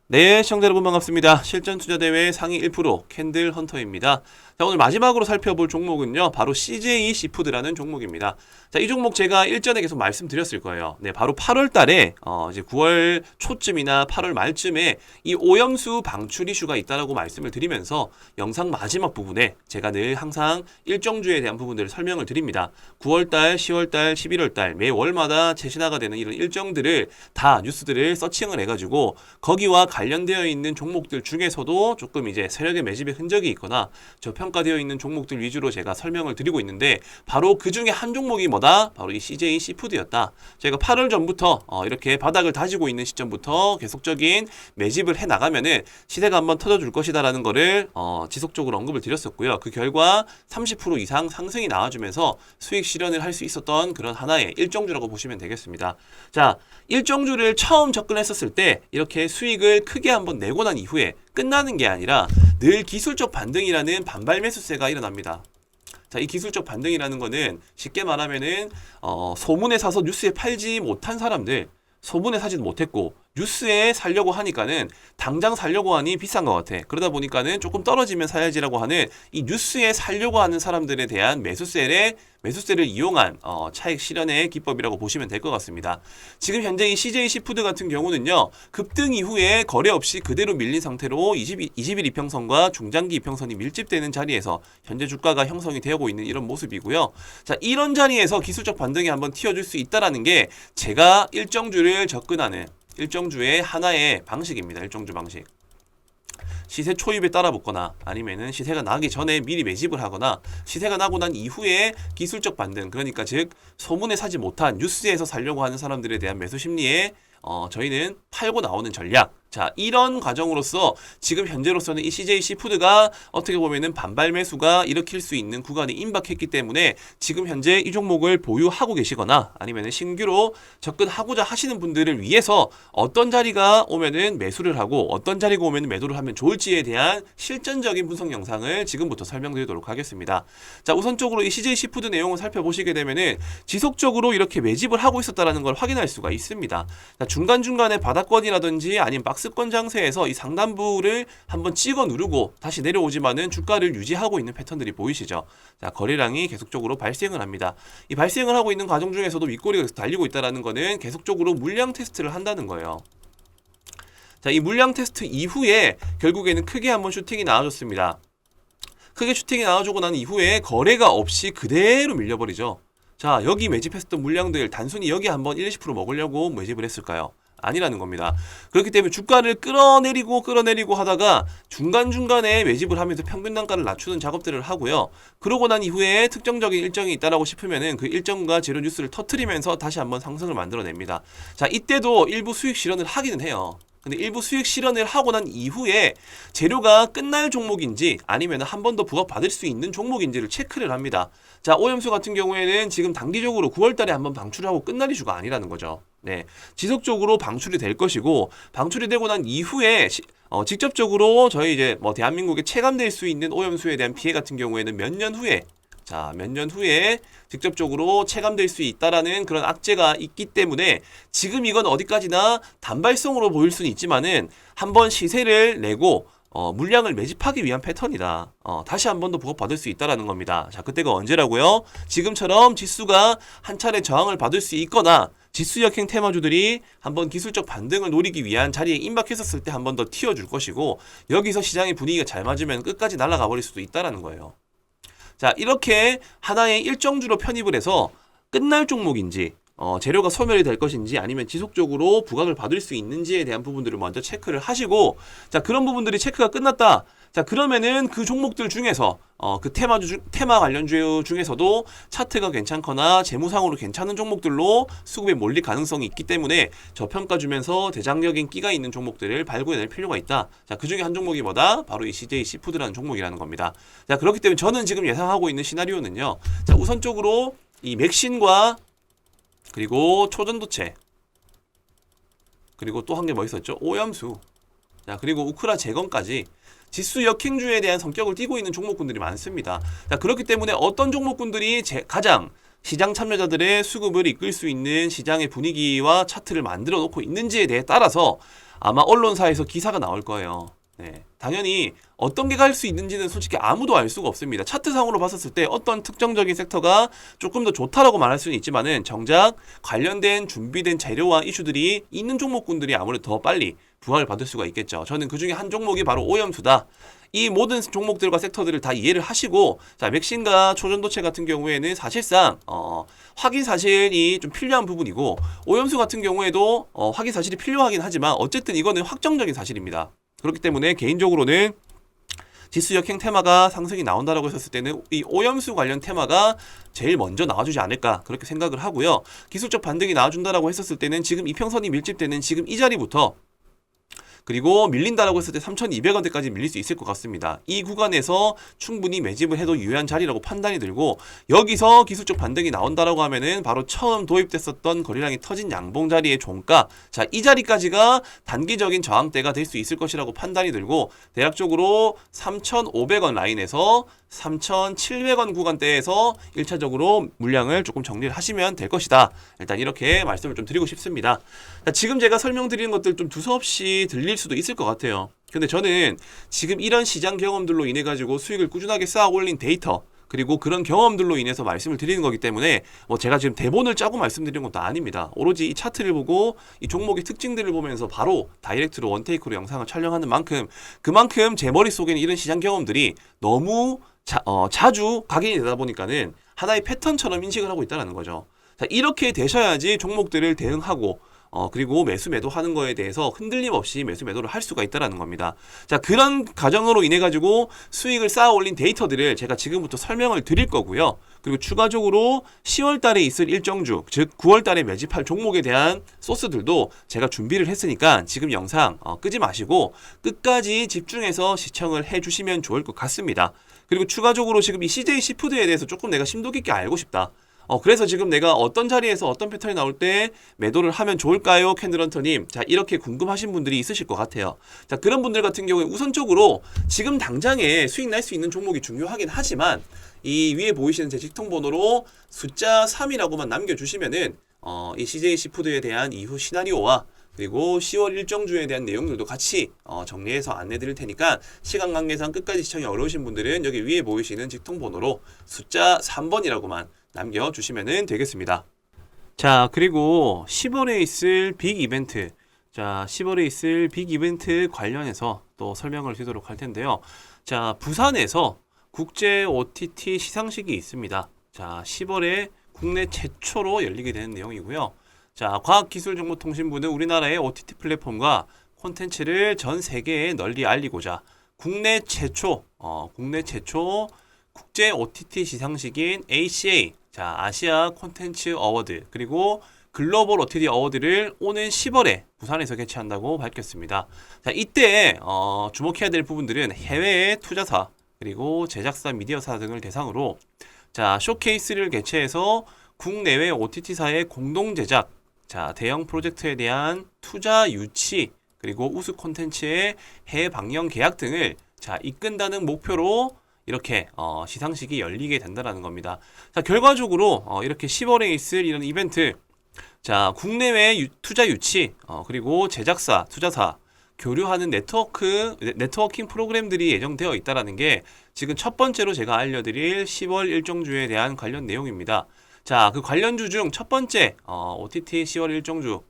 네, 시청자 여러분 반갑습니다. 실전투자대회 상위 1% 캔들 헌터입니다. 자, 오늘 마지막으로 살펴볼 종목은요, 바로 CJ 시푸드라는 종목입니다. 자, 이 종목 제가 일전에 계속 말씀드렸을 거예요. 네, 바로 8월 달에, 이제 9월 초쯤이나 8월 말쯤에 이 오염수 방출 이슈가 있다라고 말씀을 드리면서 영상 마지막 부분에 제가 늘 항상 일정주에 대한 부분들을 설명을 드립니다. 9월 달, 10월 달, 11월 달, 매월마다 최신화가 되는 이런 일정들을 다 뉴스들을 서칭을 해가지고 거기와 관련되어 있는 종목들 중에서도 조금 이제 세력의 매집의 흔적이 있거나 저평가되어 있는 종목들 위주로 제가 설명을 드리고 있는데 바로 그 중에 한 종목이 뭐다? 바로 이 CJ 시푸드였다. 제가 8월 전부터 이렇게 바닥을 다지고 있는 시점부터 계속적인 매집을 해 나가면은 시세가 한번 터져줄 것이다라는 거를 지속적으로 언급을 드렸었고요. 그 결과 30% 이상 상승이 나와주면서 수익 실현을 할 수 있었던 그런 하나의 일정주라고 보시면 되겠습니다. 자, 일정주를 처음 접근했었을 때 이렇게 수익을 크게 한번 내고 난 이후에 끝나는 게 아니라 늘 기술적 반등이라는 반발 매수세가 일어납니다. 자, 이 기술적 반등이라는 거는 쉽게 말하면은 소문에 사서 뉴스에 팔지 못한 사람들, 소문에 사지도 못했고 뉴스에 살려고 하니까는 당장 살려고 하니 비싼 것 같아. 그러다 보니까는 조금 떨어지면 사야지라고 하는 이 뉴스에 살려고 하는 사람들에 대한 매수세를 이용한 차익 실현의 기법이라고 보시면 될 것 같습니다. 지금 현재 이 CJ 시푸드 같은 경우는요, 급등 이후에 거래 없이 그대로 밀린 상태로 20일 이평선과 중장기 이평선이 밀집되는 자리에서 현재 주가가 형성이 되고 있는 이런 모습이고요. 자, 이런 자리에서 기술적 반등이 한번 튀어줄 수 있다라는 게 제가 일정주를 접근하는 일정주의 하나의 방식입니다. 일정주 방식. 시세 초입에 따라 붙거나 아니면은 시세가 나기 전에 미리 매집을 하거나 시세가 나고 난 이후에 기술적 반등, 그러니까 즉 소문에 사지 못한 뉴스에서 살려고 하는 사람들에 대한 매수 심리에 저희는 팔고 나오는 전략. 자, 이런 과정으로서 지금 현재로서는 이 CJ 시푸드가 어떻게 보면은 반발 매수가 일으킬 수 있는 구간에 임박했기 때문에 지금 현재 이 종목을 보유하고 계시거나 아니면은 신규로 접근하고자 하시는 분들을 위해서 어떤 자리가 오면은 매수를 하고 어떤 자리가 오면은 매도를 하면 좋을지에 대한 실전적인 분석 영상을 지금부터 설명드리도록 하겠습니다. 자, 우선적으로 이 CJ 시푸드 내용을 살펴보시게 되면은 지속적으로 이렇게 매집을 하고 있었다라는 걸 확인할 수가 있습니다. 자, 중간중간에 바닥권이라든지 아니면 박스권 장세에서 이 상단부를 한번 찍어 누르고 다시 내려오지만은 주가를 유지하고 있는 패턴들이 보이시죠? 자, 거래량이 계속적으로 발생을 합니다. 이 발생을 하고 있는 과정 중에서도 윗꼬리가 계속 달리고 있다는 거는 계속적으로 물량 테스트를 한다는 거예요. 자, 이 물량 테스트 이후에 결국에는 크게 한번 슈팅이 나와줬습니다. 크게 슈팅이 나와주고 난 이후에 거래가 없이 그대로 밀려버리죠. 자, 여기 매집했었던 물량들 단순히 여기 한번 1, 20% 먹으려고 매집을 했을까요? 아니라는 겁니다. 그렇기 때문에 주가를 끌어내리고 하다가 중간중간에 매집을 하면서 평균 단가를 낮추는 작업들을 하고요. 그러고 난 이후에 특정적인 일정이 있다라고 싶으면은 그 일정과 재료 뉴스를 터트리면서 다시 한번 상승을 만들어냅니다. 자, 이때도 일부 수익 실현을 하기는 해요. 근데 일부 수익 실현을 하고 난 이후에 재료가 끝날 종목인지 아니면 한 번 더 부각받을 수 있는 종목인지를 체크를 합니다. 자, 오염수 같은 경우에는 지금 단기적으로 9월 달에 한번 방출하고 끝날 이슈가 아니라는 거죠. 네, 지속적으로 방출이 될 것이고 방출이 되고 난 이후에 직접적으로 저희 이제 대한민국에 체감될 수 있는 오염수에 대한 피해 같은 경우에는 몇 년 후에 직접적으로 체감될 수 있다라는 그런 악재가 있기 때문에 지금 이건 어디까지나 단발성으로 보일 수는 있지만은 한번 시세를 내고 물량을 매집하기 위한 패턴이다. 다시 한 번 더 부각받을 수 있다라는 겁니다. 자, 그때가 언제라고요? 지금처럼 지수가 한 차례 저항을 받을 수 있거나 지수 역행 테마주들이 한번 기술적 반등을 노리기 위한 자리에 임박했었을 때 한 번 더 튀어줄 것이고 여기서 시장의 분위기가 잘 맞으면 끝까지 날아가 버릴 수도 있다라는 거예요. 자, 이렇게 하나의 일정주로 편입을 해서 끝날 종목인지 재료가 소멸이 될 것인지 아니면 지속적으로 부각을 받을 수 있는지에 대한 부분들을 먼저 체크를 하시고, 자, 그런 부분들이 체크가 끝났다. 자, 그러면은 그 종목들 중에서 그 테마 관련주 중에서도 차트가 괜찮거나 재무상으로 괜찮은 종목들로 수급에 몰릴 가능성이 있기 때문에 저평가 주면서 대장적인 끼가 있는 종목들을 발굴해낼 필요가 있다. 자, 그 중에 한 종목이 뭐다? 바로 이 CJ 시푸드라는 종목이라는 겁니다. 자, 그렇기 때문에 저는 지금 예상하고 있는 시나리오는요. 자, 우선적으로 이 맥신과 그리고 초전도체, 그리고 또 한 개 뭐 있었죠? 오염수. 자, 그리고 우크라 재건까지 지수 역행주에 대한 성격을 띠고 있는 종목군들이 많습니다. 자, 그렇기 때문에 어떤 종목군들이 가장 시장 참여자들의 수급을 이끌 수 있는 시장의 분위기와 차트를 만들어 놓고 있는지에 대해 따라서 아마 언론사에서 기사가 나올 거예요. 네. 당연히 어떤 게 갈 수 있는지는 솔직히 아무도 알 수가 없습니다. 차트상으로 봤었을 때 어떤 특정적인 섹터가 조금 더 좋다라고 말할 수는 있지만은 정작 관련된 준비된 재료와 이슈들이 있는 종목군들이 아무래도 더 빨리 부활을 받을 수가 있겠죠. 저는 그 중에 한 종목이 바로 오염수다. 이 모든 종목들과 섹터들을 다 이해를 하시고, 자, 맥신과 초전도체 같은 경우에는 사실상 확인 사실이 좀 필요한 부분이고, 오염수 같은 경우에도 확인 사실이 필요하긴 하지만 어쨌든 이거는 확정적인 사실입니다. 그렇기 때문에 개인적으로는 지수 역행 테마가 상승이 나온다라고 했었을 때는 이 오염수 관련 테마가 제일 먼저 나와주지 않을까 그렇게 생각을 하고요. 기술적 반등이 나와준다라고 했었을 때는 지금 이평선이 밀집되는 지금 이 자리부터, 그리고 밀린다라고 했을 때 3,200원대까지 밀릴 수 있을 것 같습니다. 이 구간에서 충분히 매집을 해도 유효한 자리라고 판단이 들고, 여기서 기술적 반등이 나온다라고 하면은 바로 처음 도입됐었던 거래량이 터진 양봉 자리의 종가, 자, 이 자리까지가 단기적인 저항대가 될 수 있을 것이라고 판단이 들고, 대략적으로 3,500원 라인에서 3,700원 구간대에서 1차적으로 물량을 조금 정리를 하시면 될 것이다. 일단 이렇게 말씀을 좀 드리고 싶습니다. 자, 지금 제가 설명드리는 것들 좀 두서없이 들릴 수도 있을 것 같아요. 근데 저는 지금 이런 시장 경험들로 인해 가지고 수익을 꾸준하게 쌓아 올린 데이터, 그리고 그런 경험들로 인해서 말씀을 드리는 거기 때문에 뭐 제가 지금 대본을 짜고 말씀드리는 것도 아닙니다. 오로지 이 차트를 보고 이 종목의 특징들을 보면서 바로 다이렉트로 원테이크로 영상을 촬영하는 만큼, 그만큼 제 머릿속에는 이런 시장 경험들이 너무 자주 각인이 되다 보니까는 하나의 패턴처럼 인식을 하고 있다는 거죠. 자, 이렇게 되셔야지 종목들을 대응하고 그리고 매수 매도하는 거에 대해서 흔들림 없이 매수 매도를 할 수가 있다는 겁니다. 자, 그런 과정으로 인해 가지고 수익을 쌓아 올린 데이터들을 제가 지금부터 설명을 드릴 거고요. 그리고 추가적으로 10월 달에 있을 일정주, 즉 9월 달에 매집할 종목에 대한 소스들도 제가 준비를 했으니까 지금 영상 끄지 마시고 끝까지 집중해서 시청을 해 주시면 좋을 것 같습니다. 그리고 추가적으로 지금 이 CJ 시푸드에 대해서 조금 내가 심도 깊게 알고 싶다. 그래서 지금 내가 어떤 자리에서 어떤 패턴이 나올 때 매도를 하면 좋을까요? 캔들헌터님. 자, 이렇게 궁금하신 분들이 있으실 것 같아요. 자, 그런 분들 같은 경우에 우선적으로 지금 당장에 수익 날 수 있는 종목이 중요하긴 하지만 이 위에 보이시는 제 직통번호로 숫자 3이라고만 남겨주시면은 이 CJ 시푸드에 대한 이후 시나리오와 그리고 10월 일정주에 대한 내용들도 같이 정리해서 안내 드릴 테니까 시간 관계상 끝까지 시청이 어려우신 분들은 여기 위에 보이시는 직통번호로 숫자 3번이라고만 남겨주시면 되겠습니다. 자, 그리고 10월에 있을 빅 이벤트, 자, 10월에 있을 빅 이벤트 관련해서 또 설명을 드리도록 할 텐데요. 자, 부산에서 국제 OTT 시상식이 있습니다. 자, 10월에 국내 최초로 열리게 되는 내용이고요. 자, 과학기술정보통신부는 우리나라의 OTT 플랫폼과 콘텐츠를 전 세계에 널리 알리고자 국내 최초 국제 OTT 시상식인 ACA, 자, 아시아 콘텐츠 어워드, 그리고 글로벌 OTT 어워드를 오는 10월에 부산에서 개최한다고 밝혔습니다. 자, 이때 주목해야 될 부분들은 해외의 투자사, 그리고 제작사, 미디어사 등을 대상으로 자, 쇼케이스를 개최해서 국내외 OTT사의 공동 제작, 자, 대형 프로젝트에 대한 투자 유치, 그리고 우수 콘텐츠의 해외 방영 계약 등을 자, 이끈다는 목표로 이렇게 시상식이 열리게 된다는 겁니다. 자, 결과적으로 이렇게 10월에 있을 이런 이벤트, 자, 국내외 투자 유치, 그리고 제작사, 투자사 교류하는 네트워킹 프로그램들이 예정되어 있다는 게 지금 첫 번째로 제가 알려드릴 10월 일정주에 대한 관련 내용입니다. 자, 그 관련주 중 첫 번째 OTT 10월 일정주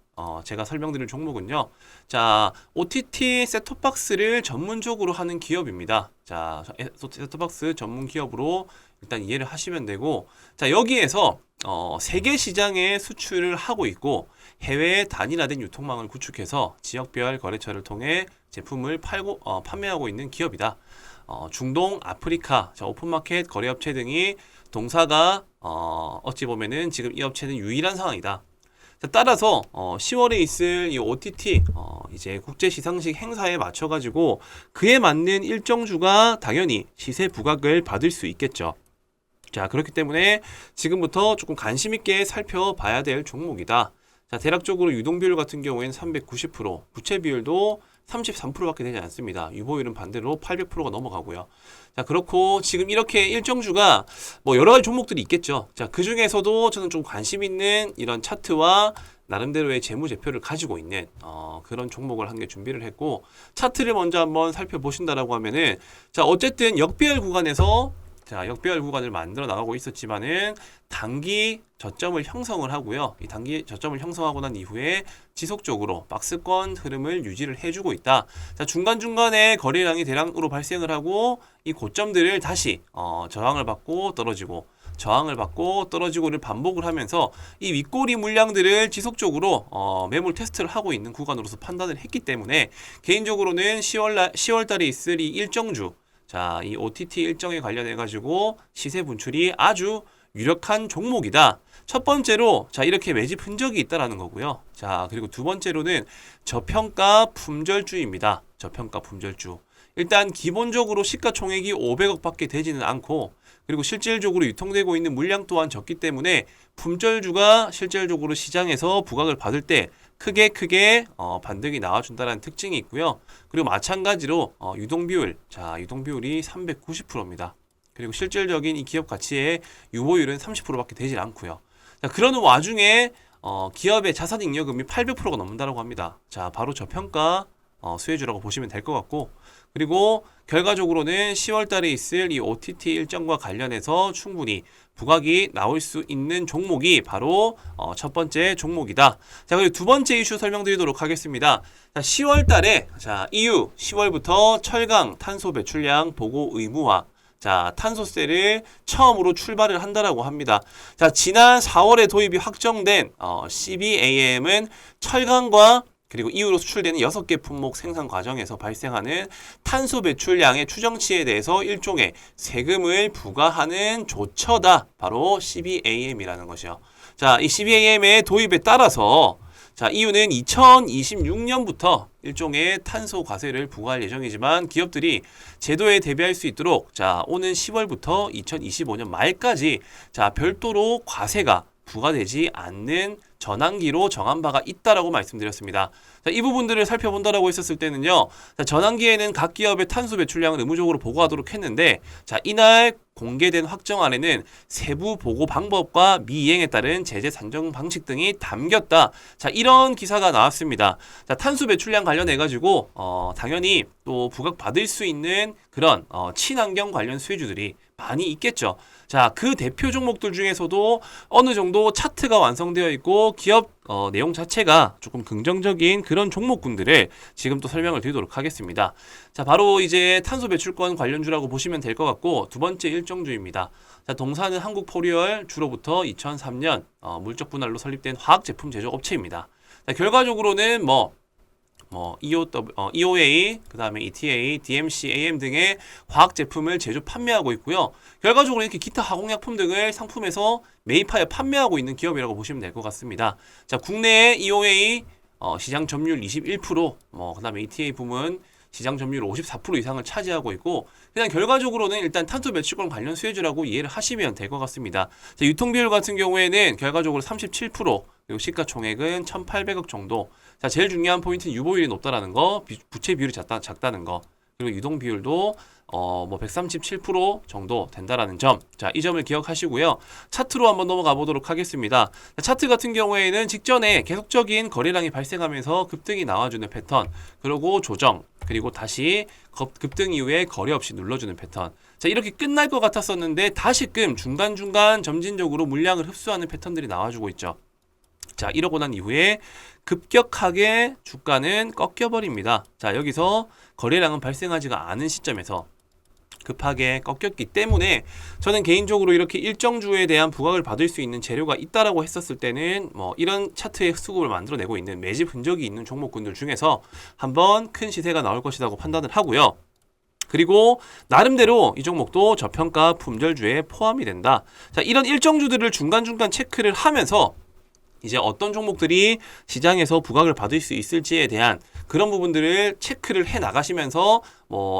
제가 설명드릴 종목은요. 자, OTT 셋톱박스를 전문적으로 하는 기업입니다. 자, 셋톱박스 전문 기업으로 일단 이해를 하시면 되고, 자, 여기에서 세계 시장에 수출을 하고 있고 해외 단일화된 유통망을 구축해서 지역별 거래처를 통해 제품을 판매하고 있는 기업이다. 중동, 아프리카, 자, 오픈마켓 거래업체 등이 동사가 어찌 보면은 지금 이 업체는 유일한 상황이다. 자, 따라서 10월에 있을 이 OTT 이제 국제 시상식 행사에 맞춰 가지고 그에 맞는 일정주가 당연히 시세 부각을 받을 수 있겠죠. 자, 그렇기 때문에 지금부터 조금 관심 있게 살펴봐야 될 종목이다. 자, 대략적으로 유동 비율 같은 경우에는 390%, 부채 비율도 33%밖에 되지 않습니다. 유보율은 반대로 800%가 넘어가고요. 자, 그렇고 지금 이렇게 일정주가 뭐 여러 가지 종목들이 있겠죠. 자, 그 중에서도 저는 좀 관심 있는 이런 차트와 나름대로의 재무제표를 가지고 있는 그런 종목을 한 개 준비를 했고, 차트를 먼저 한번 살펴보신다라고 하면은, 자, 어쨌든 역배열 구간에서 역배열 구간을 만들어 나가고 있었지만은 단기 저점을 형성을 하고요. 이 단기 저점을 형성하고 난 이후에 지속적으로 박스권 흐름을 유지를 해주고 있다. 자, 중간중간에 거래량이 대량으로 발생을 하고 이 고점들을 다시 저항을 받고 떨어지고, 저항을 받고 떨어지고를 반복을 하면서 이 윗꼬리 물량들을 지속적으로 매물 테스트를 하고 있는 구간으로서 판단을 했기 때문에, 개인적으로는 10월달에 있을 이 일정주, 자, 이 OTT 일정에 관련해 가지고 시세 분출이 아주 유력한 종목이다. 첫 번째로, 자, 이렇게 매집 흔적이 있다라는 거고요. 자, 그리고 두 번째로는 저평가 품절주입니다. 저평가 품절주. 일단 기본적으로 시가총액이 500억 밖에 되지는 않고, 그리고 실질적으로 유통되고 있는 물량 또한 적기 때문에 품절주가 실질적으로 시장에서 부각을 받을 때 크게 반등이 나와준다는 특징이 있고요. 그리고 마찬가지로 유동비율, 자, 유동비율이 390%입니다. 그리고 실질적인 이 기업 가치의 유보율은 30%밖에 되질 않고요. 자, 그러는 와중에 기업의 자산 잉여금이 800%가 넘는다고 합니다. 자, 바로 저평가 수혜주라고 보시면 될 것 같고, 그리고 결과적으로는 10월 달에 있을 이 OTT 일정과 관련해서 충분히 부각이 나올 수 있는 종목이 바로 첫 번째 종목이다. 자, 그리고 두 번째 이슈 설명드리도록 하겠습니다. 자, 10월 달에, 자, EU 10월부터 철강 탄소 배출량 보고 의무화, 자, 탄소세를 처음으로 출발을 한다라고 합니다. 자, 지난 4월에 도입이 확정된 CBAM은 철강과 그리고 이후로 수출되는 6개 품목 생산 과정에서 발생하는 탄소 배출량의 추정치에 대해서 일종의 세금을 부과하는 조처다. 바로 CBAM이라는 것이요. 자, 이 CBAM의 도입에 따라서, 자, EU는 2026년부터 일종의 탄소 과세를 부과할 예정이지만 기업들이 제도에 대비할 수 있도록, 자, 오는 10월부터 2025년 말까지, 자, 별도로 과세가 부과되지 않는 전환기로 정한 바가 있다라고 말씀드렸습니다. 자, 이 부분들을 살펴본다라고 했었을 때는요. 자, 전환기에는 각 기업의 탄소 배출량을 의무적으로 보고하도록 했는데, 자, 이날 공개된 확정안에는 세부 보고 방법과 미이행에 따른 제재 산정 방식 등이 담겼다. 자, 이런 기사가 나왔습니다. 자, 탄소 배출량 관련해 가지고 당연히 또 부각받을 수 있는 그런 친환경 관련 수혜주들이 많이 있겠죠. 자, 그 대표 종목들 중에서도 어느 정도 차트가 완성되어 있고 기업 내용 자체가 조금 긍정적인 그런 종목군들을 지금 또 설명을 드리도록 하겠습니다. 자, 바로 이제 탄소 배출권 관련주라고 보시면 될 것 같고, 두 번째 일정주입니다. 자, 동사는 한국포리얼, 주로부터 2003년 물적 분할로 설립된 화학 제품 제조 업체입니다. 자, 결과적으로는 EOA, 그 다음에 ETA, DMC, AM 등의 화학 제품을 제조 판매하고 있고요. 결과적으로 이렇게 기타 화공약품 등을 상품에서 매입하여 판매하고 있는 기업이라고 보시면 될 것 같습니다. 자, 국내에 EOA 시장 점유율 21%, 그 다음에 ETA 부문 시장 점유율 54% 이상을 차지하고 있고, 그냥 결과적으로는 일단 탄소 배출권 관련 수혜주라고 이해를 하시면 될 것 같습니다. 자, 유통비율 같은 경우에는 결과적으로 37%, 그리고 시가총액은 1,800억 정도. 자, 제일 중요한 포인트는 유보율이 높다라는 거, 부채 비율이 작다는 거, 그리고 유동 비율도 137% 정도 된다라는 점. 자, 이 점을 기억하시고요. 차트로 한번 넘어가 보도록 하겠습니다. 자, 차트 같은 경우에는 직전에 계속적인 거래량이 발생하면서 급등이 나와주는 패턴, 그리고 조정, 그리고 다시 급등 이후에 거래 없이 눌러주는 패턴. 자, 이렇게 끝날 것 같았었는데 다시금 중간중간 점진적으로 물량을 흡수하는 패턴들이 나와주고 있죠. 자, 이러고 난 이후에 급격하게 주가는 꺾여버립니다. 자, 여기서 거래량은 발생하지가 않은 시점에서 급하게 꺾였기 때문에 저는 개인적으로 이렇게 일정주에 대한 부각을 받을 수 있는 재료가 있다라고 했었을 때는 이런 차트의 수급을 만들어내고 있는 매집 흔적이 있는 종목군들 중에서 한번 큰 시세가 나올 것이라고 판단을 하고요. 그리고 나름대로 이 종목도 저평가 품절주에 포함이 된다. 자, 이런 일정주들을 중간중간 체크를 하면서 이제 어떤 종목들이 시장에서 부각을 받을 수 있을지에 대한 그런 부분들을 체크를 해 나가시면서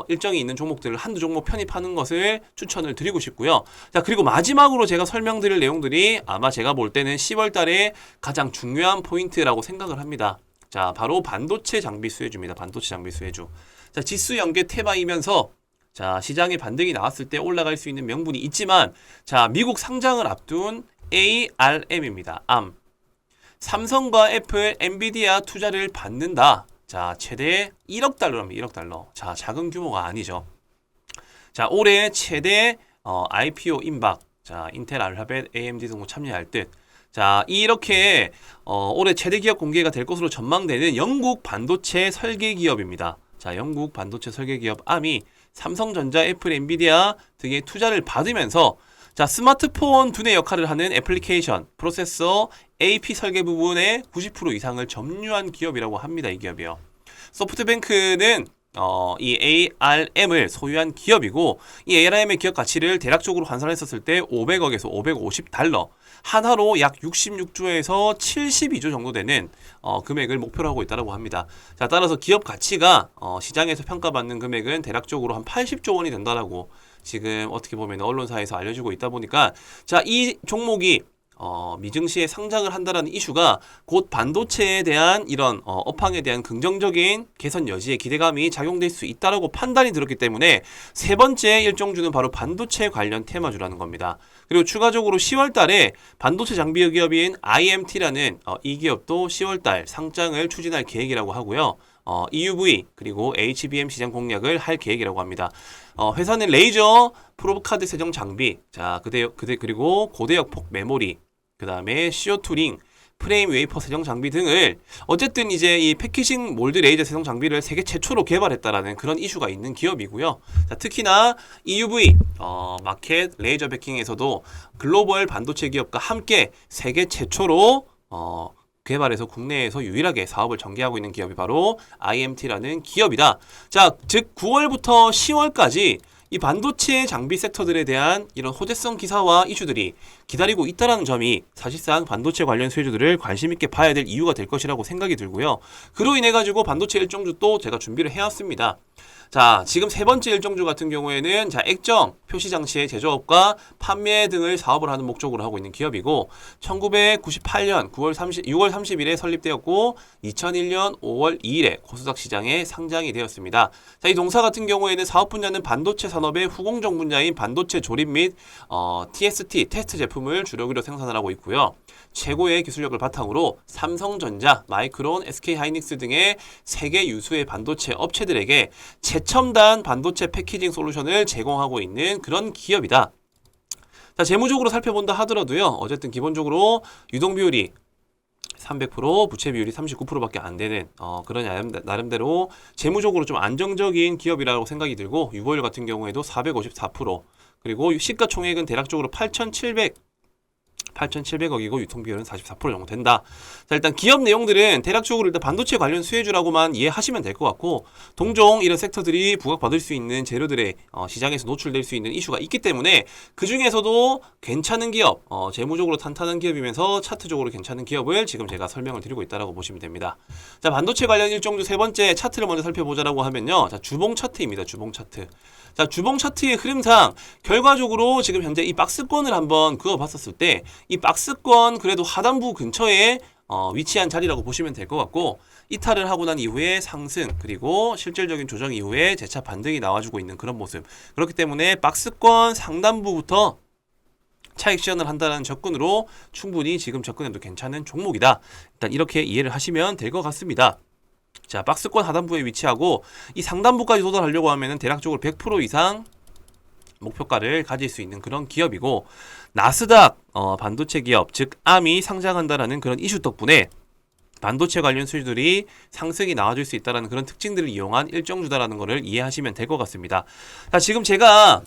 일정이 있는 종목들을 한두 종목 편입하는 것을 추천을 드리고 싶고요. 자, 그리고 마지막으로 제가 설명드릴 내용들이 아마 제가 볼 때는 10월 달에 가장 중요한 포인트라고 생각을 합니다. 자, 바로 반도체 장비 수혜주입니다. 반도체 장비 수혜주. 자, 지수 연계 테마이면서 자, 시장에 반등이 나왔을 때 올라갈 수 있는 명분이 있지만, 자, 미국 상장을 앞둔 ARM입니다. ARM. 삼성과 애플, 엔비디아 투자를 받는다. 자, 최대 1억 달러입니다. 1억 달러. 자, 작은 규모가 아니죠. 자, 올해 최대 IPO 임박. 자, 인텔, 알파벳, AMD 등도 참여할 듯. 자, 이렇게 올해 최대 기업 공개가 될 것으로 전망되는 영국 반도체 설계 기업입니다. 자, 영국 반도체 설계 기업 Arm이 삼성전자, 애플, 엔비디아 등의 투자를 받으면서 자, 스마트폰 두뇌 역할을 하는 애플리케이션, 프로세서, AP 설계 부분의 90% 이상을 점유한 기업이라고 합니다. 이 기업이요. 소프트뱅크는 이 ARM을 소유한 기업이고, 이 ARM의 기업 가치를 대략적으로 환산했었을 때 500억에서 550달러, 한화로 약 66조에서 72조 정도 되는 금액을 목표로 하고 있다고 합니다. 자, 따라서 기업 가치가 시장에서 평가받는 금액은 대략적으로 한 80조 원이 된다라고 지금 어떻게 보면 언론사에서 알려지고 있다 보니까, 자, 이 종목이 미증시에 상장을 한다라는 이슈가 곧 반도체에 대한 이런 업황에 대한 긍정적인 개선 여지에 기대감이 작용될 수 있다라고 판단이 들었기 때문에 세 번째 일정주는 바로 반도체 관련 테마주라는 겁니다. 그리고 추가적으로 10월 달에 반도체 장비 기업인 IMT라는 이 기업도 10월 달 상장을 추진할 계획이라고 하고요. EUV 그리고 HBM 시장 공략을 할 계획이라고 합니다. 회사는 레이저 프로브 카드 세정 장비, 자, 그리고 고대역 폭 메모리, 그 다음에 CO2 링, 프레임 웨이퍼 세정 장비 등을 어쨌든 이제 이 패키징 몰드 레이저 세정 장비를 세계 최초로 개발했다라는 그런 이슈가 있는 기업이고요. 자, 특히나 EUV 마켓 레이저 베킹에서도 글로벌 반도체 기업과 함께 세계 최초로 개발해서 국내에서 유일하게 사업을 전개하고 있는 기업이 바로 IMT라는 기업이다. 자, 즉 9월부터 10월까지 이 반도체 장비 섹터들에 대한 이런 호재성 기사와 이슈들이 기다리고 있다는 점이 사실상 반도체 관련 수혜주들을 관심 있게 봐야 될 이유가 될 것이라고 생각이 들고요. 그로 인해 가지고 반도체 일정주 또 제가 준비를 해왔습니다. 자, 지금 세 번째 일정주 같은 경우에는 자, 액정, 표시 장치의 제조업과 판매 등을 사업을 하는 목적으로 하고 있는 기업이고, 1998년 6월 30일에 설립되었고 2001년 5월 2일에 코스닥 시장에 상장이 되었습니다. 자, 이 동사 같은 경우에는 사업 분야는 반도체 산업의 후공정 분야인 반도체 조립 및 TST 테스트 제품을 주력으로 생산을 하고 있고요. 최고의 기술력을 바탕으로 삼성전자, 마이크론, SK하이닉스 등의 세계 유수의 반도체 업체들에게 최첨단 반도체 패키징 솔루션을 제공하고 있는 그런 기업이다. 자, 재무적으로 살펴본다 하더라도요. 어쨌든 기본적으로 유동 비율이 300%, 부채 비율이 39%밖에 안 되는 그런 나름대로 재무적으로 좀 안정적인 기업이라고 생각이 들고, 유보율 같은 경우에도 454%, 그리고 시가총액은 대략적으로 8,700억이고 유통비율은 44% 정도 된다. 자, 일단 기업 내용들은 대략적으로 일단 반도체 관련 수혜주라고만 이해하시면 될 것 같고, 동종 이런 섹터들이 부각받을 수 있는 재료들의 시장에서 노출될 수 있는 이슈가 있기 때문에 그 중에서도 괜찮은 기업, 재무적으로 탄탄한 기업이면서 차트적으로 괜찮은 기업을 지금 제가 설명을 드리고 있다라고 보시면 됩니다. 자, 반도체 관련 일정주 세 번째 차트를 먼저 살펴보자라고 하면요. 자, 주봉 차트입니다. 주봉 차트. 자, 주봉 차트의 흐름상 결과적으로 지금 현재 이 박스권을 한번 그어봤었을 때 이 박스권 그래도 하단부 근처에 위치한 자리라고 보시면 될 것 같고, 이탈을 하고 난 이후에 상승, 그리고 실질적인 조정 이후에 재차 반등이 나와주고 있는 그런 모습. 그렇기 때문에 박스권 상단부부터 차익 실현을 한다는 접근으로 충분히 지금 접근해도 괜찮은 종목이다. 일단 이렇게 이해를 하시면 될 것 같습니다. 자, 박스권 하단부에 위치하고 이 상단부까지 도달하려고 하면은 대략적으로 100% 이상 목표가를 가질 수 있는 그런 기업이고, 나스닥 반도체 기업, 즉 Arm이 상장한다라는 그런 이슈 덕분에 반도체 관련 수주들이 상승이 나와줄 수 있다는 그런 특징들을 이용한 일정주다라는 것을 이해하시면 될 것 같습니다. 자, 지금 제가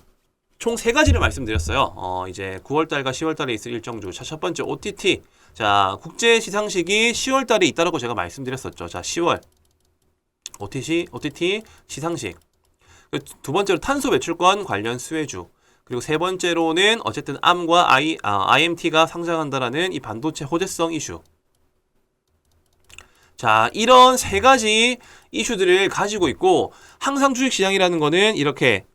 총 세 가지를 말씀드렸어요. 이제 9월달과 10월달에 있을 일정주. 자, 첫 번째 OTT. 자, 국제 시상식이 10월달에 있다라고 제가 말씀드렸었죠. 자, 10월 OTT 시상식. 두 번째로 탄소 배출권 관련 수혜주. 그리고 세 번째로는 어쨌든 Arm과 IMT가 상장한다라는 이 반도체 호재성 이슈. 자, 이런 세 가지 이슈들을 가지고 있고, 항상 주식시장이라는 거는 이렇게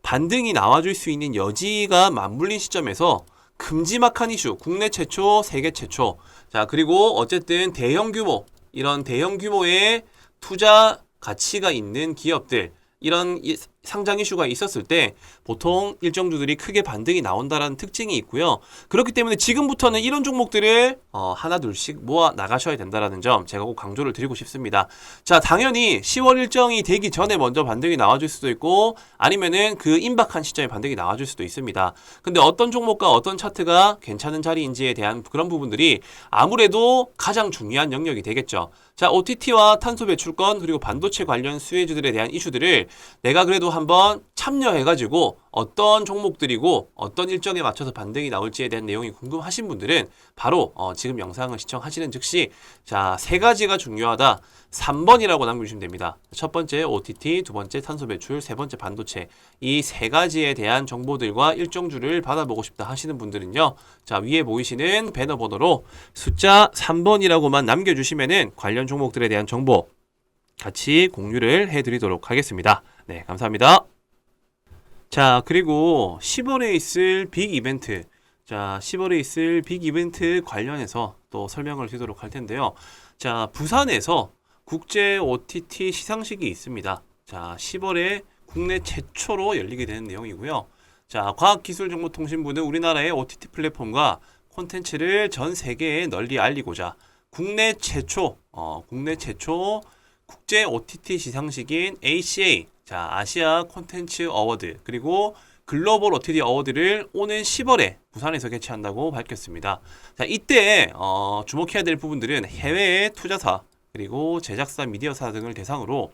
반등이 나와줄 수 있는 여지가 맞물린 시점에서 큼지막한 이슈, 국내 최초, 세계 최초. 자, 그리고 어쨌든 대형 규모, 이런 대형 규모의 투자 가치가 있는 기업들, 이런 상장 이슈가 있었을 때 보통 일정주들이 크게 반등이 나온다라는 특징이 있고요. 그렇기 때문에 지금부터는 이런 종목들을 하나 둘씩 모아 나가셔야 된다라는 점 제가 꼭 강조를 드리고 싶습니다. 자, 당연히 10월 일정이 되기 전에 먼저 반등이 나와줄 수도 있고 아니면은 그 임박한 시점에 반등이 나와줄 수도 있습니다. 근데 어떤 종목과 어떤 차트가 괜찮은 자리인지에 대한 그런 부분들이 아무래도 가장 중요한 영역이 되겠죠. 자, OTT와 탄소 배출권 그리고 반도체 관련 수혜주들에 대한 이슈들을 내가 그래도 한번 참여해가지고 어떤 종목들이고 어떤 일정에 맞춰서 반등이 나올지에 대한 내용이 궁금하신 분들은 바로 지금 영상을 시청하시는 즉시 자, 세 가지가 중요하다. 3번이라고 남겨주시면 됩니다. 첫 번째 OTT, 두 번째 탄소 배출, 세 번째 반도체. 이 세 가지에 대한 정보들과 일정주를 받아보고 싶다 하시는 분들은요. 자, 위에 보이시는 배너 번호로 숫자 3번이라고만 남겨주시면은 관련 종목들에 대한 정보 같이 공유를 해드리도록 하겠습니다. 네, 감사합니다. 자, 그리고 10월에 있을 빅 이벤트. 자, 10월에 있을 빅 이벤트 관련해서 또 설명을 드리도록 할 텐데요. 자, 부산에서 국제 OTT 시상식이 있습니다. 자, 10월에 국내 최초로 열리게 되는 내용이고요. 자, 과학기술정보통신부는 우리나라의 OTT 플랫폼과 콘텐츠를 전 세계에 널리 알리고자 국내 최초 국제 OTT 시상식인 ACA, 자, 아시아 콘텐츠 어워드, 그리고 글로벌 OTT 어워드를 오는 10월에 부산에서 개최한다고 밝혔습니다. 자, 이때 주목해야 될 부분들은 해외의 투자사, 그리고 제작사, 미디어사 등을 대상으로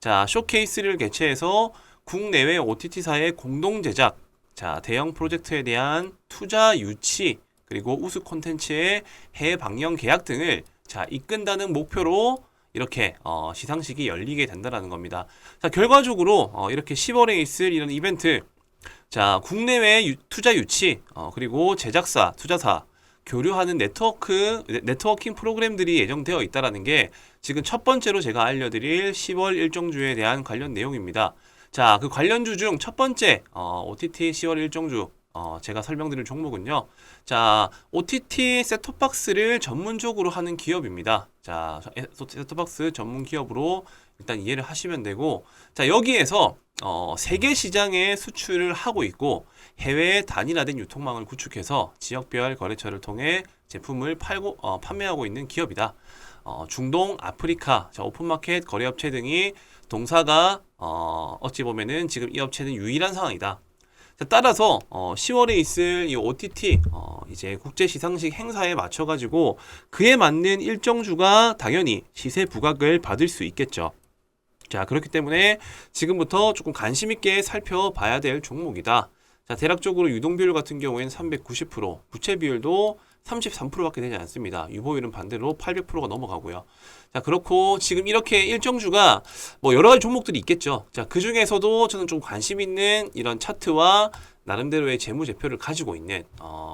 자, 쇼케이스를 개최해서 국내외 OTT사의 공동 제작, 자, 대형 프로젝트에 대한 투자 유치, 그리고 우수 콘텐츠의 해외 방영 계약 등을 자, 이끈다는 목표로 이렇게 시상식이 열리게 된다는 겁니다. 자, 결과적으로 이렇게 10월에 있을 이런 이벤트, 자, 국내외 투자 유치, 그리고 제작사, 투자사, 교류하는 네트워킹 프로그램들이 예정되어 있다는 게 지금 첫 번째로 제가 알려드릴 10월 일정주에 대한 관련 내용입니다. 자, 그 관련주 중 첫 번째 OTT 10월 일정주 제가 설명드릴 종목은요. 자, OTT 셋톱박스를 전문적으로 하는 기업입니다. 자, 셋톱박스 전문 기업으로 일단 이해를 하시면 되고, 자, 여기에서 세계 시장에 수출을 하고 있고 해외 단일화된 유통망을 구축해서 지역별 거래처를 통해 제품을 판매하고 있는 기업이다. 중동, 아프리카, 자, 오픈마켓 거래업체 등이 동사가 어찌 보면은 지금 이 업체는 유일한 상황이다. 자, 따라서 10월에 있을 이 OTT 이제 국제 시상식 행사에 맞춰 가지고 그에 맞는 일정주가 당연히 시세 부각을 받을 수 있겠죠. 자, 그렇기 때문에 지금부터 조금 관심 있게 살펴봐야 될 종목이다. 자, 대략적으로 유동 비율 같은 경우에는 390%, 부채 비율도 33%밖에 되지 않습니다. 유보율은 반대로 800%가 넘어가고요. 자, 그렇고 지금 이렇게 일정주가 뭐 여러 가지 종목들이 있겠죠. 자, 그 중에서도 저는 좀 관심 있는 이런 차트와 나름대로의 재무제표를 가지고 있는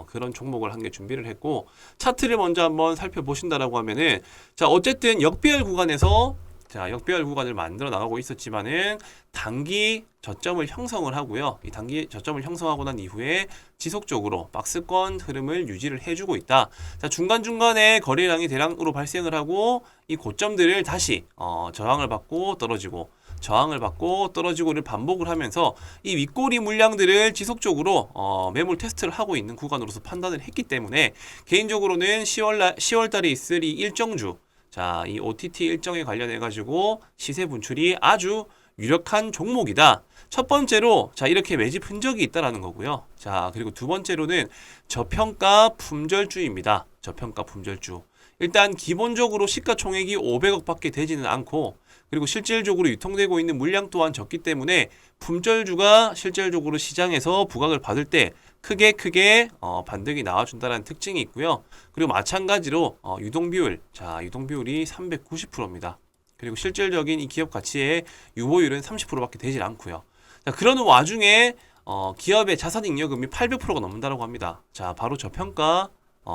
그런 종목을 한 개 준비를 했고, 차트를 먼저 한번 살펴보신다라고 하면은, 자, 어쨌든 역배열 구간에서 자, 역배열 구간을 만들어 나가고 있었지만은 단기 저점을 형성을 하고요. 이 단기 저점을 형성하고 난 이후에 지속적으로 박스권 흐름을 유지를 해주고 있다. 자, 중간중간에 거래량이 대량으로 발생을 하고 이 고점들을 다시 저항을 받고 떨어지고 저항을 받고 떨어지고를 반복을 하면서 이 윗꼬리 물량들을 지속적으로 매물 테스트를 하고 있는 구간으로서 판단을 했기 때문에 개인적으로는 10월 달에 있을 이 일정주, 자, 이 OTT 일정에 관련해 가지고 시세 분출이 아주 유력한 종목이다. 첫 번째로 자, 이렇게 매집 흔적이 있다라는 거고요. 자, 그리고 두 번째로는 저평가 품절주입니다. 저평가 품절주. 일단 기본적으로 시가총액이 500억밖에 되지는 않고, 그리고 실질적으로 유통되고 있는 물량 또한 적기 때문에 품절주가 실질적으로 시장에서 부각을 받을 때 크게 반등이 나와준다는 특징이 있고요. 그리고 마찬가지로 유동비율, 자, 유동비율이 390%입니다. 그리고 실질적인 이 기업 가치의 유보율은 30%밖에 되질 않고요. 자, 그러는 와중에 기업의 자산 잉여금이 800%가 넘는다고 합니다. 자, 바로 저평가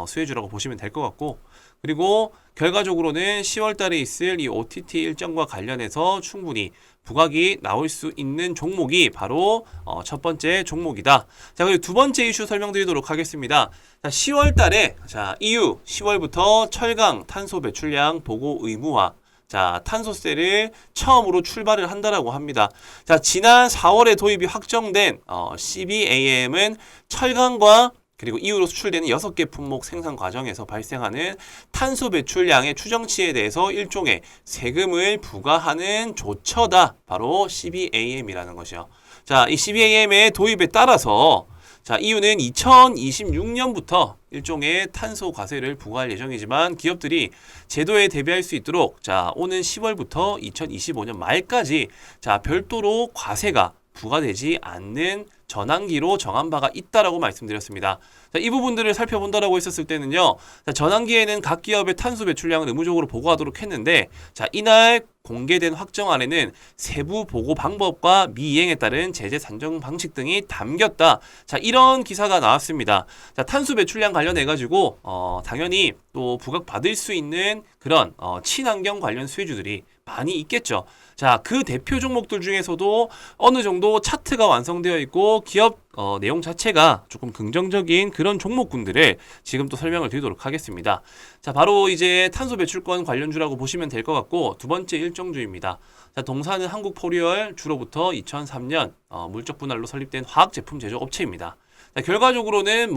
수혜주라고 보시면 될 것 같고, 그리고 결과적으로는 10월 달에 있을 이 OTT 일정과 관련해서 충분히 부각이 나올 수 있는 종목이 바로 첫 번째 종목이다. 자, 그리고 두 번째 이슈 설명드리도록 하겠습니다. 자, 10월 달에 자, EU 10월부터 철강 탄소 배출량 보고 의무화. 자, 탄소세를 처음으로 출발을 한다라고 합니다. 자, 지난 4월에 도입이 확정된 CBAM은 철강과 그리고 이후로 수출되는 6개 품목 생산 과정에서 발생하는 탄소 배출량의 추정치에 대해서 일종의 세금을 부과하는 조처다. 바로 CBAM이라는 것이요. 자, 이 CBAM의 도입에 따라서 자, 이유는 2026년부터 일종의 탄소 과세를 부과할 예정이지만 기업들이 제도에 대비할 수 있도록 자, 오는 10월부터 2025년 말까지 자, 별도로 과세가 부과되지 않는 전환기로 정한 바가 있다라고 말씀드렸습니다. 자, 이 부분들을 살펴본다라고 했었을 때는요. 자, 전환기에는 각 기업의 탄소 배출량을 의무적으로 보고하도록 했는데 자, 이날 공개된 확정안에는 세부 보고 방법과 미이행에 따른 제재 산정 방식 등이 담겼다. 자, 이런 기사가 나왔습니다. 자, 탄소 배출량 관련해 가지고 당연히 또 부각받을 수 있는 그런 친환경 관련 수혜주들이 많이 있겠죠. 자, 그 대표 종목들 중에서도 어느 정도 차트가 완성되어 있고 기업 내용 자체가 조금 긍정적인 그런 종목군들을 지금 또 설명을 드리도록 하겠습니다. 자, 바로 이제 탄소 배출권 관련주라고 보시면 될 것 같고 두 번째 일정주입니다. 자, 동사는 한국포리얼 주로부터 2003년 물적 분할로 설립된 화학 제품 제조 업체입니다. 자, 결과적으로는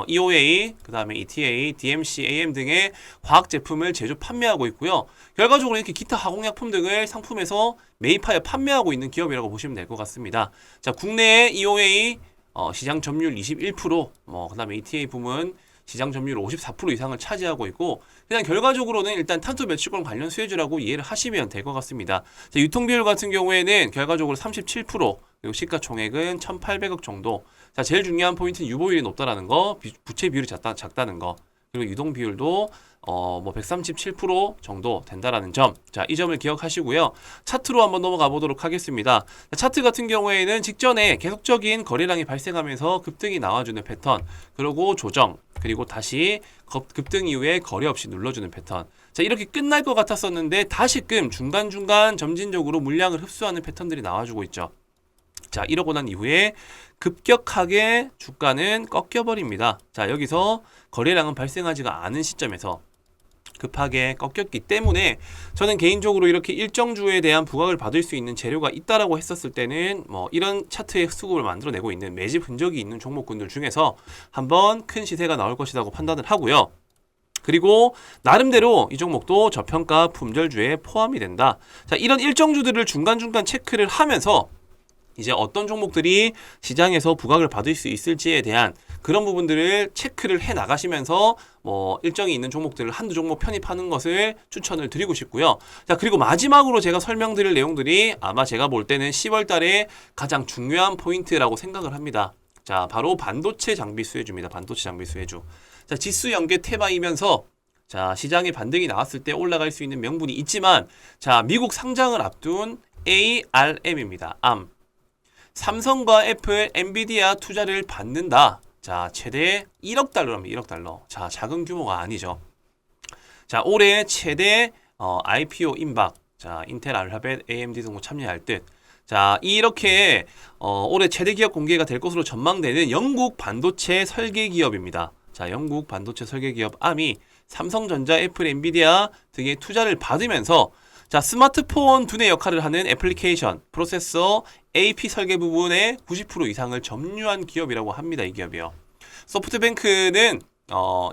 EOA, 그 다음에 ETA, DMC, AM 등의 화학 제품을 제조 판매하고 있고요. 결과적으로 이렇게 기타 화공약품 등을 상품에서 매입하여 판매하고 있는 기업이라고 보시면 될 것 같습니다. 자, 국내에 EOA 시장 점유율 21%, 그 다음에 ETA 부문 시장 점유율 54% 이상을 차지하고 있고 그냥 결과적으로는 일단 탄소 배출권 관련 수혜주라고 이해를 하시면 될 것 같습니다. 자, 유통 비율 같은 경우에는 결과적으로 37%, 그리고 시가총액은 1,800억 정도. 자, 제일 중요한 포인트는 유보율이 높다라는 거, 부채 비율이 작다는 거, 그리고 유동 비율도 137% 정도 된다라는 점. 자, 이 점을 기억하시고요. 차트로 한번 넘어가 보도록 하겠습니다. 자, 차트 같은 경우에는 직전에 계속적인 거래량이 발생하면서 급등이 나와주는 패턴, 그리고 조정, 그리고 다시 급등 이후에 거래 없이 눌러주는 패턴. 자, 이렇게 끝날 것 같았었는데 다시금 중간중간 점진적으로 물량을 흡수하는 패턴들이 나와주고 있죠. 자, 이러고 난 이후에 급격하게 주가는 꺾여버립니다. 자, 여기서 거래량은 발생하지가 않은 시점에서 급하게 꺾였기 때문에 저는 개인적으로 이렇게 일정주에 대한 부각을 받을 수 있는 재료가 있다라고 했었을 때는 이런 차트의 수급을 만들어내고 있는 매집 흔적이 있는 종목군들 중에서 한번 큰 시세가 나올 것이라고 판단을 하고요. 그리고 나름대로 이 종목도 저평가 품절주에 포함이 된다. 자, 이런 일정주들을 중간중간 체크를 하면서 이제 어떤 종목들이 시장에서 부각을 받을 수 있을지에 대한 그런 부분들을 체크를 해 나가시면서 일정이 있는 종목들을 한두 종목 편입하는 것을 추천을 드리고 싶고요. 자, 그리고 마지막으로 제가 설명드릴 내용들이 아마 제가 볼 때는 10월 달에 가장 중요한 포인트라고 생각을 합니다. 자, 바로 반도체 장비 수혜주입니다. 반도체 장비 수혜주. 자, 지수 연계 테마이면서 자, 시장에 반등이 나왔을 때 올라갈 수 있는 명분이 있지만 자, 미국 상장을 앞둔 ARM입니다. ARM. 삼성과 애플, 엔비디아 투자를 받는다. 자, 최대 1억 달러랍니다. 1억 달러. 자, 작은 규모가 아니죠. 자, 올해 최대 IPO 임박. 자, 인텔, 알파벳, AMD 등도 참여할 듯. 자, 이렇게 올해 최대 기업 공개가 될 것으로 전망되는 영국 반도체 설계 기업입니다. 자, 영국 반도체 설계 기업 ARM이 삼성전자, 애플, 엔비디아 등의 투자를 받으면서 자, 스마트폰 두뇌 역할을 하는 애플리케이션, 프로세서, AP 설계 부분의 90% 이상을 점유한 기업이라고 합니다. 이 기업이요. 소프트뱅크는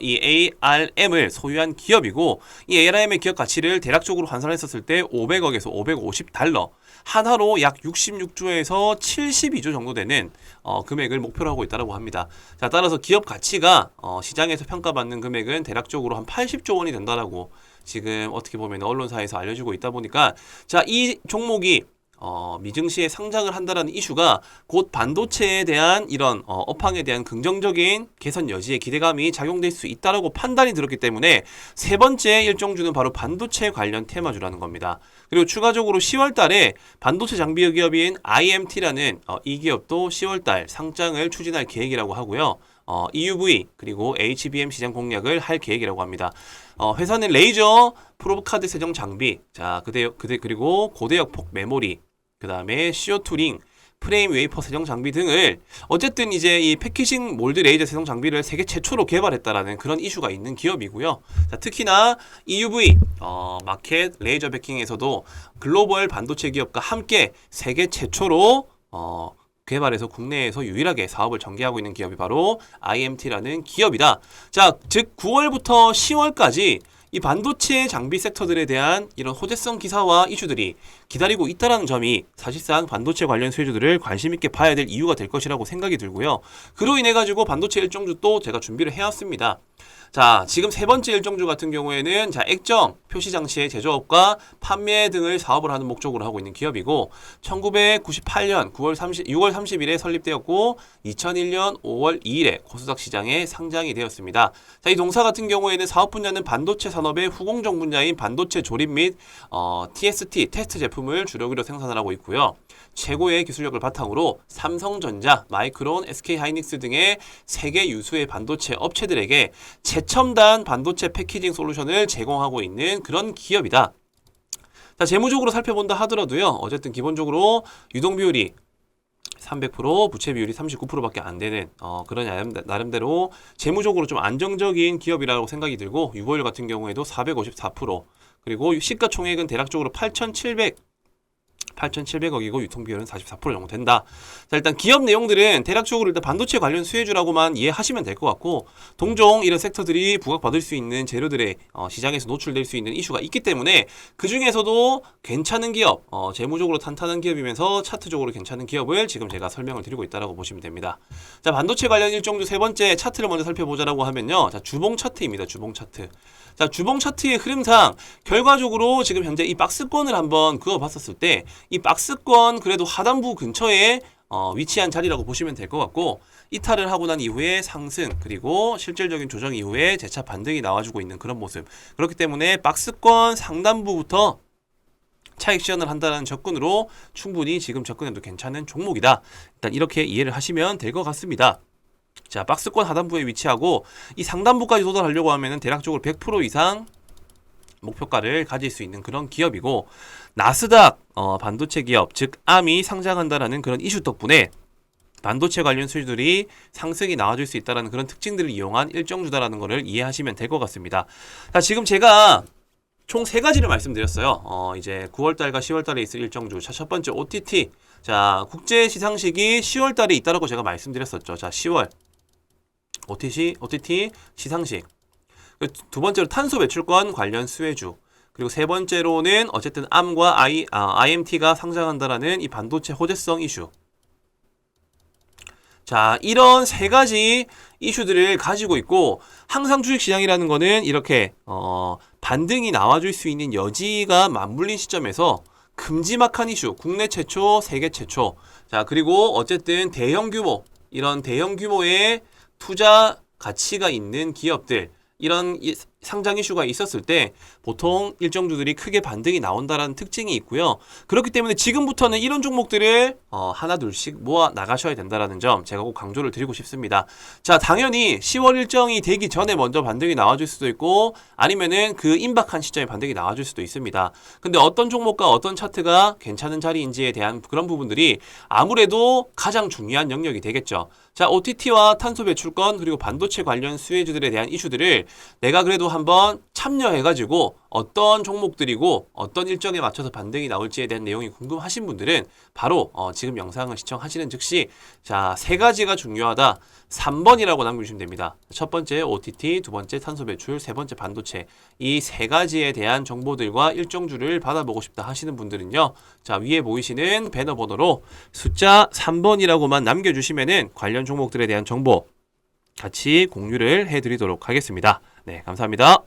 이 ARM을 소유한 기업이고 이 ARM의 기업 가치를 대략적으로 환산했었을 때 500억에서 550달러, 한화로 약 66조에서 72조 정도 되는 금액을 목표로 하고 있다고 합니다. 자, 따라서 기업 가치가 시장에서 평가받는 금액은 대략적으로 한 80조 원이 된다라고 지금 어떻게 보면 언론사에서 알려지고 있다 보니까 자, 이 종목이 미증시에 상장을 한다라는 이슈가 곧 반도체에 대한 이런 업황에 대한 긍정적인 개선 여지에 기대감이 작용될 수 있다라고 판단이 들었기 때문에 세 번째 일정주는 바로 반도체 관련 테마주라는 겁니다. 그리고 추가적으로 10월 달에 반도체 장비 기업인 IMT라는 이 기업도 10월 달 상장을 추진할 계획이라고 하고요. EUV 그리고 HBM 시장 공략을 할 계획이라고 합니다. 회사는 레이저 프로브 카드 세정 장비, 자, 그리고 고대역폭 메모리, 그 다음에 CO2 링, 프레임 웨이퍼 세정 장비 등을 어쨌든 이제 이 패키징 몰드 레이저 세정 장비를 세계 최초로 개발했다라는 그런 이슈가 있는 기업이고요. 자, 특히나 EUV 마켓 레이저 베킹에서도 글로벌 반도체 기업과 함께 세계 최초로 개발해서 국내에서 유일하게 사업을 전개하고 있는 기업이 바로 IMT라는 기업이다. 자, 즉 9월부터 10월까지 이 반도체 장비 섹터들에 대한 이런 호재성 기사와 이슈들이 기다리고 있다는 점이 사실상 반도체 관련 수혜주들을 관심 있게 봐야 될 이유가 될 것이라고 생각이 들고요. 그로 인해 가지고 반도체 일정주 또 제가 준비를 해왔습니다. 자, 지금 세 번째 일정주 같은 경우에는 자, 액정, 표시 장치의 제조업과 판매 등을 사업을 하는 목적으로 하고 있는 기업이고 1998년 6월 30일에 설립되었고 2001년 5월 2일에 코스닥 시장에 상장이 되었습니다. 자, 이 동사 같은 경우에는 사업 분야는 반도체 산업의 후공정 분야인 반도체 조립 및 TST, 테스트 제품을 주력으로 생산을 하고 있고요. 최고의 기술력을 바탕으로 삼성전자, 마이크론, SK하이닉스 등의 세계 유수의 반도체 업체들에게 최첨단 반도체 패키징 솔루션을 제공하고 있는 그런 기업이다. 자, 재무적으로 살펴본다 하더라도요. 어쨌든 기본적으로 유동 비율이 300%, 부채 비율이 39%밖에 안 되는 그런 나름대로 재무적으로 좀 안정적인 기업이라고 생각이 들고 유보율 같은 경우에도 454%, 그리고 시가총액은 대략적으로 8,700억이고 유통비율은 44% 정도 된다. 자, 일단 기업 내용들은 대략적으로 일단 반도체 관련 수혜주라고만 이해하시면 될 것 같고, 동종 이런 섹터들이 부각받을 수 있는 재료들의 시장에서 노출될 수 있는 이슈가 있기 때문에 그 중에서도 괜찮은 기업, 재무적으로 탄탄한 기업이면서 차트적으로 괜찮은 기업을 지금 제가 설명을 드리고 있다라고 보시면 됩니다. 자, 반도체 관련 일정주 세 번째 차트를 먼저 살펴보자라고 하면요. 자, 주봉 차트입니다. 주봉 차트. 자, 주봉 차트의 흐름상 결과적으로 지금 현재 이 박스권을 한번 그어봤었을 때 이 박스권 그래도 하단부 근처에 위치한 자리라고 보시면 될 것 같고, 이탈을 하고 난 이후에 상승, 그리고 실질적인 조정 이후에 재차 반등이 나와주고 있는 그런 모습. 그렇기 때문에 박스권 상단부부터 차익 실현을 한다는 접근으로 충분히 지금 접근해도 괜찮은 종목이다. 일단 이렇게 이해를 하시면 될 것 같습니다. 자, 박스권 하단부에 위치하고 이 상단부까지 도달하려고 하면은 대략적으로 100% 이상 목표가를 가질 수 있는 그런 기업이고, 나스닥 반도체 기업, 즉 암이 상장한다라는 그런 이슈 덕분에 반도체 관련 수주들이 상승이 나와줄 수 있다는 그런 특징들을 이용한 일정주다라는 것을 이해하시면 될 것 같습니다. 자, 지금 제가 총 세 가지를 말씀드렸어요. 이제 9월달과 10월달에 있을 일정주. 자, 첫 번째 OTT. 자, 국제 시상식이 10월달에 있다라고 제가 말씀드렸었죠. 자, 10월 OTT 시상식. 두 번째로 탄소 배출권 관련 수혜주. 그리고 세 번째로는 어쨌든 암과 IMT가 상장한다라는 이 반도체 호재성 이슈. 자, 이런 세 가지 이슈들을 가지고 있고, 항상 주식시장이라는 거는 이렇게 반등이 나와줄 수 있는 여지가 맞물린 시점에서 큼지막한 이슈, 국내 최초, 세계 최초. 자, 그리고 어쨌든 대형 규모, 이런 대형 규모의 투자 가치가 있는 기업들, 이런 상장 이슈가 있었을 때 보통 일정주들이 크게 반등이 나온다라는 특징이 있고요. 그렇기 때문에 지금부터는 이런 종목들을 하나 둘씩 모아 나가셔야 된다라는 점 제가 꼭 강조를 드리고 싶습니다. 자, 당연히 10월 일정이 되기 전에 먼저 반등이 나와줄 수도 있고, 아니면은 그 임박한 시점에 반등이 나와줄 수도 있습니다. 근데 어떤 종목과 어떤 차트가 괜찮은 자리인지에 대한 그런 부분들이 아무래도 가장 중요한 영역이 되겠죠. 자, OTT와 탄소 배출권, 그리고 반도체 관련 수혜주들에 대한 이슈들을 내가 그래도 한번 참여해가지고 어떤 종목들이고 어떤 일정에 맞춰서 반등이 나올지에 대한 내용이 궁금하신 분들은 바로 지금 영상을 시청하시는 즉시, 자, 세 가지가 중요하다. 3번이라고 남겨주시면 됩니다. 첫 번째 OTT, 두 번째 탄소 배출, 세 번째 반도체. 이 세 가지에 대한 정보들과 일정주를 받아보고 싶다 하시는 분들은요. 자, 위에 보이시는 배너 번호로 숫자 3번이라고만 남겨주시면은 관련 종목들에 대한 정보 같이 공유를 해드리도록 하겠습니다. 네, 감사합니다.